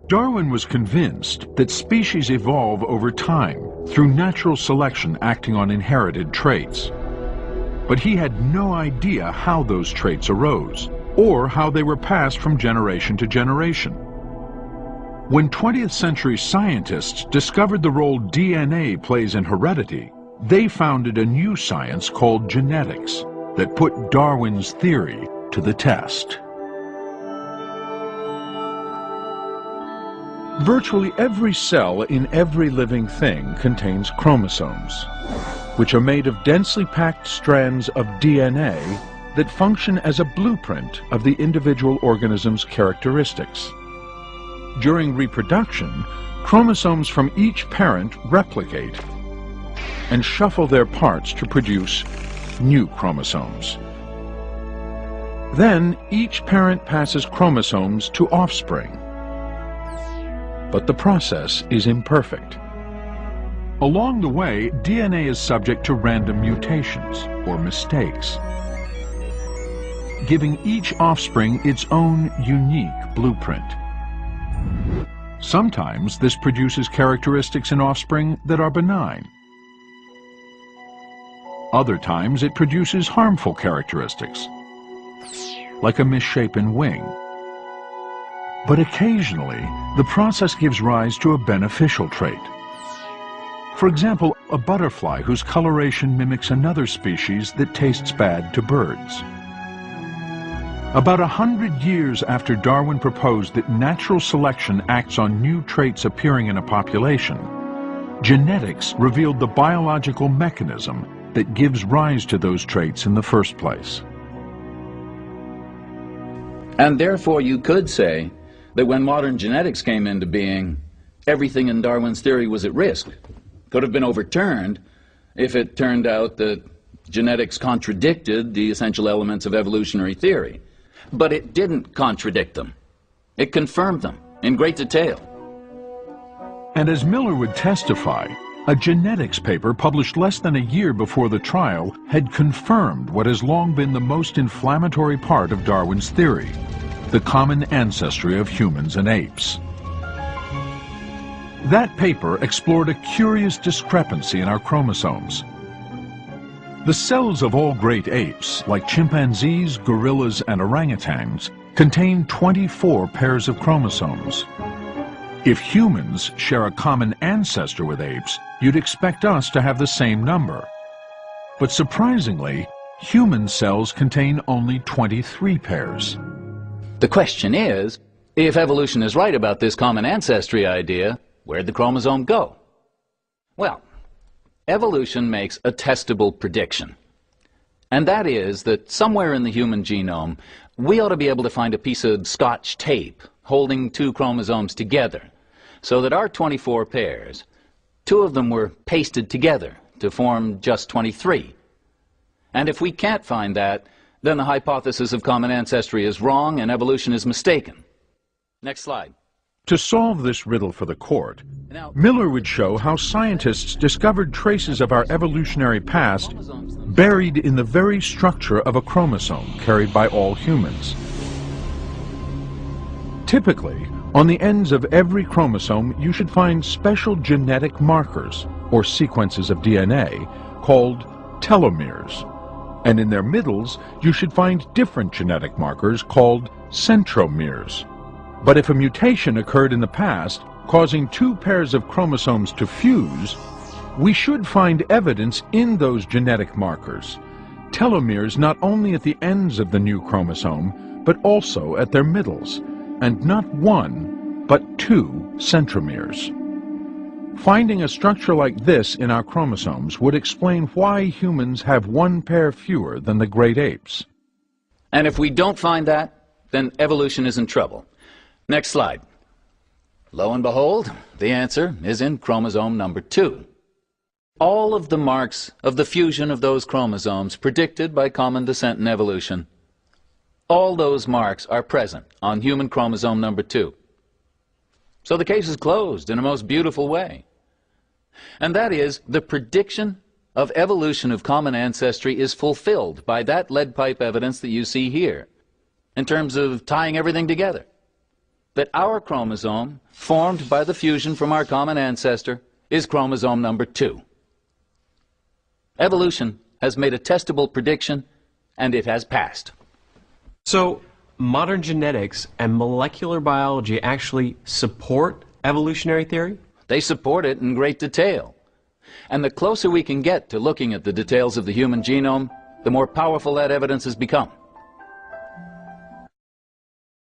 Darwin was convinced that species evolve over time through natural selection acting on inherited traits. But he had no idea how those traits arose, or how they were passed from generation to generation. When 20th century scientists discovered the role DNA plays in heredity, they founded a new science called genetics that put Darwin's theory to the test. Virtually every cell in every living thing contains chromosomes, which are made of densely packed strands of DNA that function as a blueprint of the individual organism's characteristics. During reproduction, chromosomes from each parent replicate and shuffle their parts to produce new chromosomes. Then each parent passes chromosomes to offspring. But the process is imperfect. Along the way, DNA is subject to random mutations or mistakes, giving each offspring its own unique blueprint. Sometimes this produces characteristics in offspring that are benign. Other times it produces harmful characteristics, like a misshapen wing. But occasionally, the process gives rise to a beneficial trait. For example, a butterfly whose coloration mimics another species that tastes bad to birds. About 100 years after Darwin proposed that natural selection acts on new traits appearing in a population, genetics revealed the biological mechanism that gives rise to those traits in the first place. And therefore you could say that when modern genetics came into being, everything in Darwin's theory was at risk. Could have been overturned if it turned out that genetics contradicted the essential elements of evolutionary theory. But it didn't contradict them. It confirmed them in great detail. And as Miller would testify, a genetics paper published less than a year before the trial had confirmed what has long been the most inflammatory part of Darwin's theory: the common ancestry of humans and apes. That paper explored a curious discrepancy in our chromosomes. The cells of all great apes, like chimpanzees, gorillas, and orangutans, contain 24 pairs of chromosomes. If humans share a common ancestor with apes, you'd expect us to have the same number. But surprisingly, human cells contain only 23 pairs. The question is, if evolution is right about this common ancestry idea, where'd the chromosome go? Well, evolution makes a testable prediction. And that is that somewhere in the human genome, we ought to be able to find a piece of Scotch tape holding two chromosomes together, so that our 24 pairs, two of them were pasted together to form just 23. And if we can't find that, then the hypothesis of common ancestry is wrong and evolution is mistaken. Next slide. To solve this riddle for the court, Miller would show how scientists discovered traces of our evolutionary past buried in the very structure of a chromosome carried by all humans. Typically, on the ends of every chromosome, you should find special genetic markers, or sequences of DNA, called telomeres. And in their middles, you should find different genetic markers called centromeres. But if a mutation occurred in the past, causing two pairs of chromosomes to fuse, we should find evidence in those genetic markers, telomeres not only at the ends of the new chromosome, but also at their middles, and not one, but two centromeres. Finding a structure like this in our chromosomes would explain why humans have one pair fewer than the great apes. And if we don't find that, then evolution is in trouble. Next slide. Lo and behold, the answer is in chromosome number 2. All of the marks of the fusion of those chromosomes predicted by common descent and evolution, all those marks are present on human chromosome number 2. So the case is closed in a most beautiful way. And that is, the prediction of evolution of common ancestry is fulfilled by that lead pipe evidence that you see here, in terms of tying everything together. that our chromosome, formed by the fusion from our common ancestor, is chromosome number 2. Evolution has made a testable prediction, and it has passed. So, modern genetics and molecular biology actually support evolutionary theory? They support it in great detail. And the closer we can get to looking at the details of the human genome, the more powerful that evidence has become.